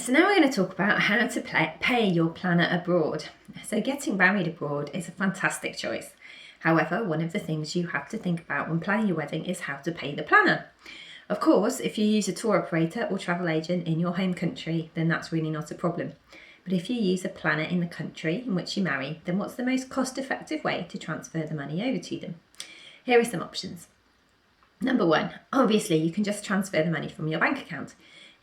So now we're going to talk about how to pay your planner abroad. So getting married abroad is a fantastic choice. However, one of the things you have to think about when planning your wedding is how to pay the planner. Of course, if you use a tour operator or travel agent in your home country, then that's really not a problem. But if you use a planner in the country in which you marry, then what's the most cost-effective way to transfer the money over to them? Here are some options. Number one, obviously you can just transfer the money from your bank account,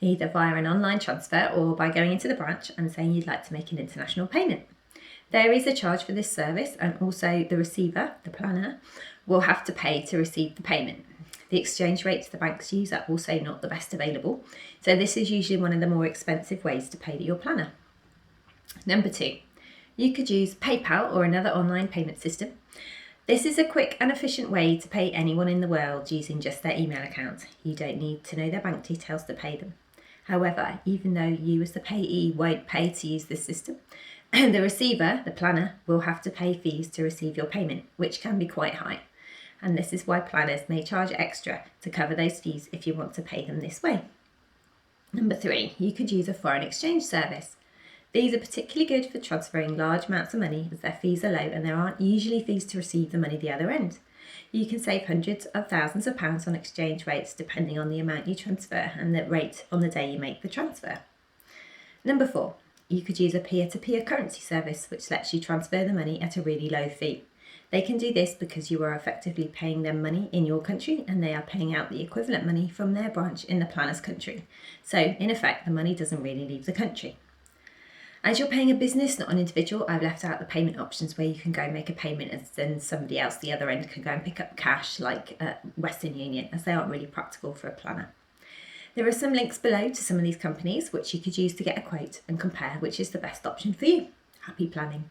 either via an online transfer or by going into the branch and saying you'd like to make an international payment. There is a charge for this service, and also the receiver, the planner, will have to pay to receive the payment. The exchange rates the banks use are also not the best available, so this is usually one of the more expensive ways to pay your planner. Number two, you could use PayPal or another online payment system. This is a quick and efficient way to pay anyone in the world using just their email account. You don't need to know their bank details to pay them. However, even though you as the payee won't pay to use this system, the receiver, the planner, will have to pay fees to receive your payment, which can be quite high. And this is why planners may charge extra to cover those fees if you want to pay them this way. Number three, you could use a foreign exchange service. These are particularly good for transferring large amounts of money as their fees are low and there aren't usually fees to receive the money the other end. You can save hundreds of thousands of pounds on exchange rates depending on the amount you transfer and the rate on the day you make the transfer. Number four, you could use a peer-to-peer currency service which lets you transfer the money at a really low fee. They can do this because you are effectively paying them money in your country and they are paying out the equivalent money from their branch in the planner's country. So in effect, the money doesn't really leave the country. As you're paying a business, not an individual, I've left out the payment options where you can go and make a payment and then somebody else, the other end, can go and pick up cash like Western Union, as they aren't really practical for a planner. There are some links below to some of these companies which you could use to get a quote and compare which is the best option for you. Happy planning.